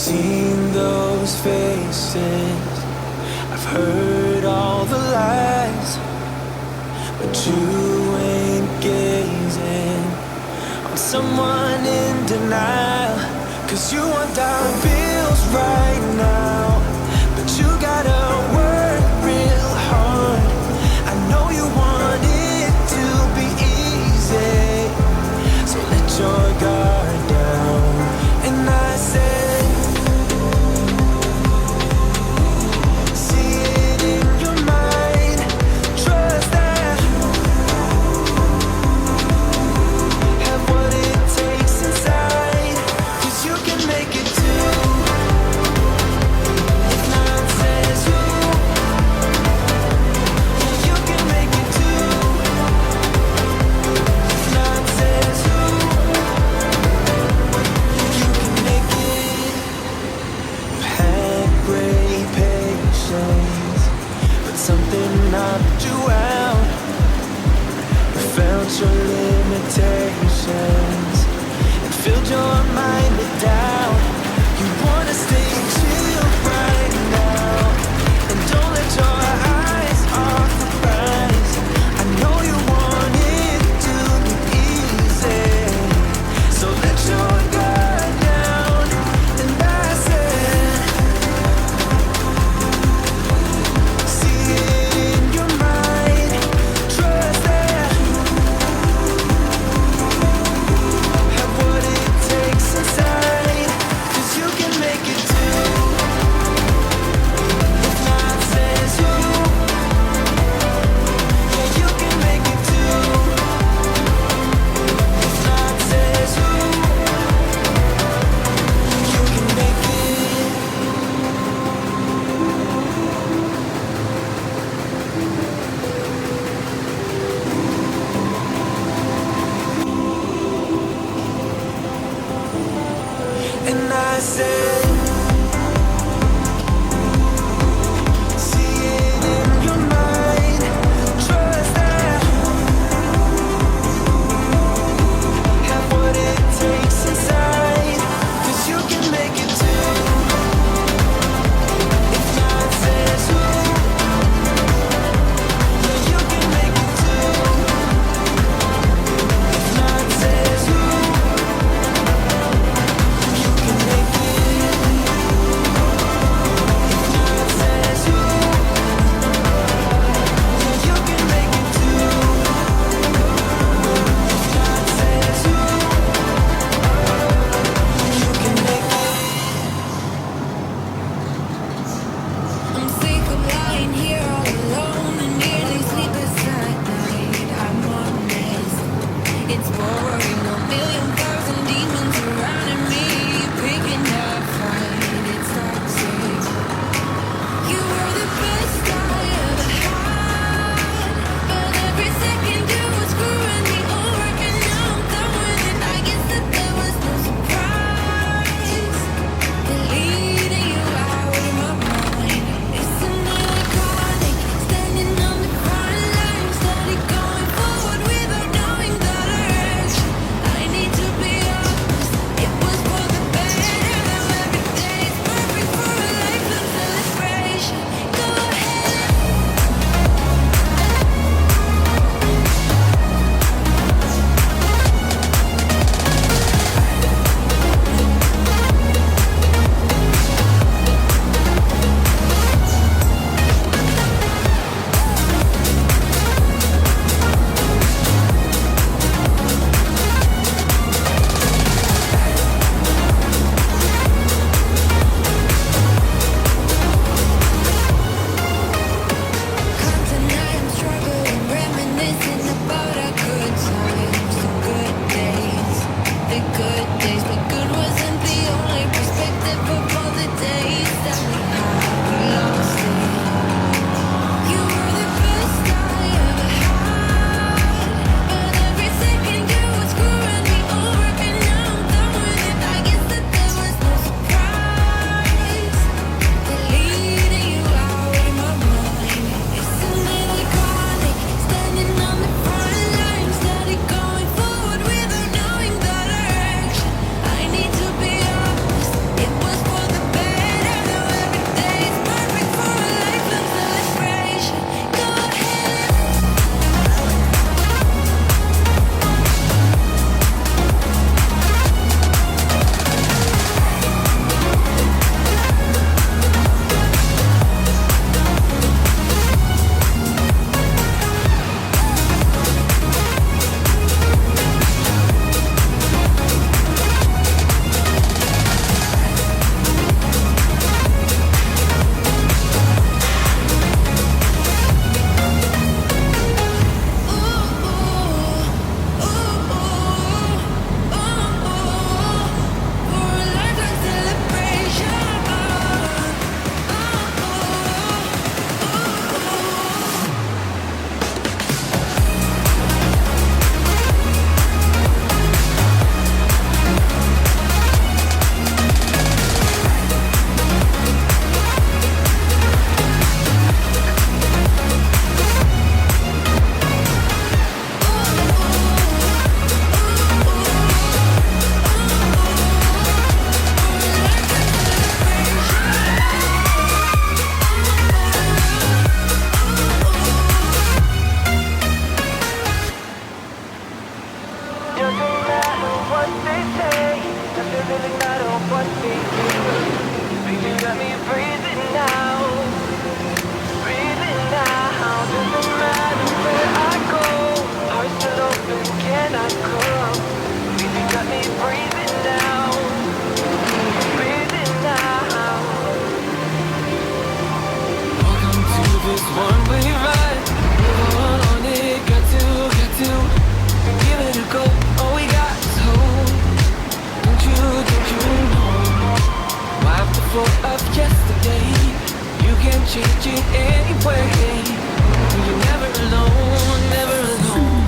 seen those faces, I've heard all the lies, but you ain't gazing on someone in denial. 'Cause you want dollar bills right now, but you gotta work real hard. I know you want it to be easy, so let your guard down. And I said, see it in your mind, trust that, have what it takes inside, 'cause you can make it too. If not says who, yeah, you can make it too. If not says who, you can make it. Had great patience, but something knocked you out. You felt your limitations and filled your mind with doubt. You wanna stay chill right now, and don't let your eyes off the prize. I know you want it to be easy, so let your guard down. And I said, see it in your mind, trust that, have what it takes inside. for of yesterday. You can change it anyway. You're never alone, never alone.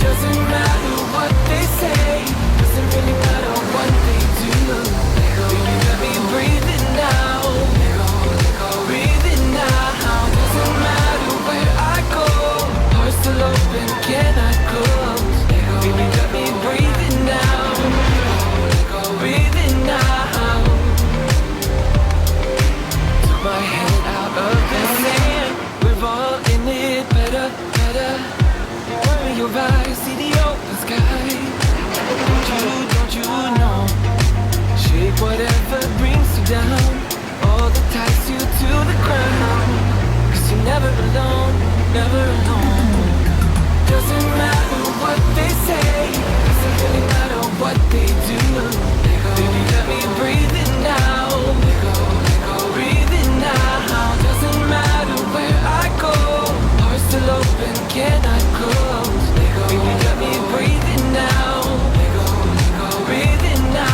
Doesn't matter what they say, doesn't really matter what they do. You got me breathing now, breathing now. Doesn't matter where I go, heart's still open, cannot close. Baby, got me breathing now, breathing now. Took my head out of the sand, we're all in it better, better. Open your eyes, see the open sky. Don't you know? Shake whatever brings you down, all that ties you to the ground. 'Cause you're never alone, never alone. Doesn't matter what they say, doesn't really matter what they do. Baby, let me breathing now, breathing now. Doesn't matter where I go, heart's still open, cannot close. Baby, let me breathing now, breathing now.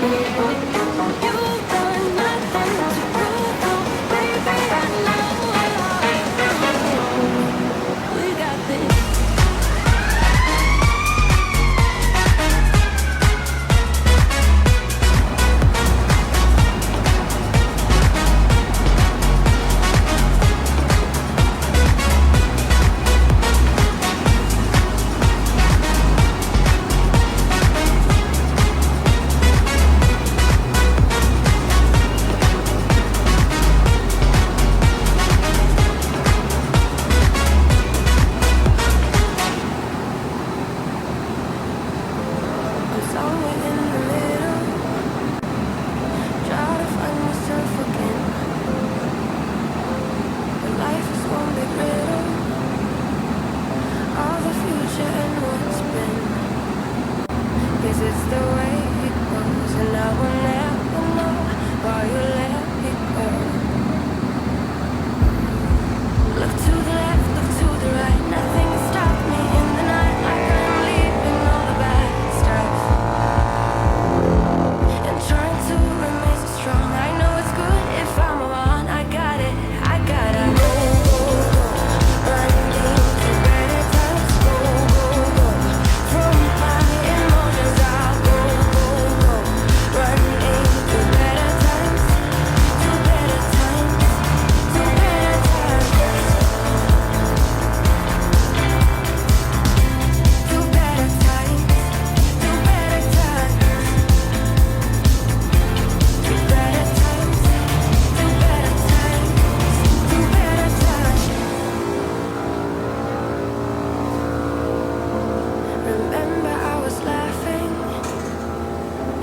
You've done nothing to prove, oh, baby, I know. We got this. I'm somewhere in the middle, try to find myself again. But life is one big riddle, all the future and what's been. Guess it's the way it goes, and I will never know why you let me go. Look to the left, look to the right, nothing can stop me in the night, like I'm leaving all the bad stuff and trying to remain so strong. I know it's good if I'm alone. I got it, I gotta go, go, go, running to better times. Go, go, go, from my emotions I'll go, go, go, running to better times, to better times, to better times, to better times, to better times, to better times, to better times, to better times. Remember I was laughing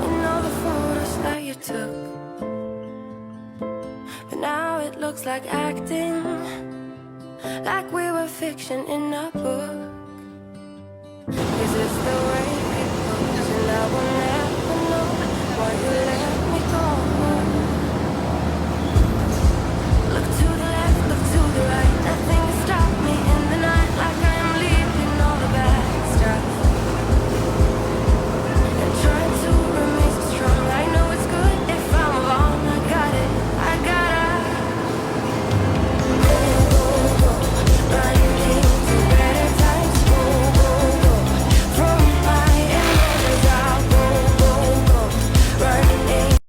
in all the photos that you took, but now it looks like acting, like we were fiction in a book. 'Cause it's the way it goes, and I will never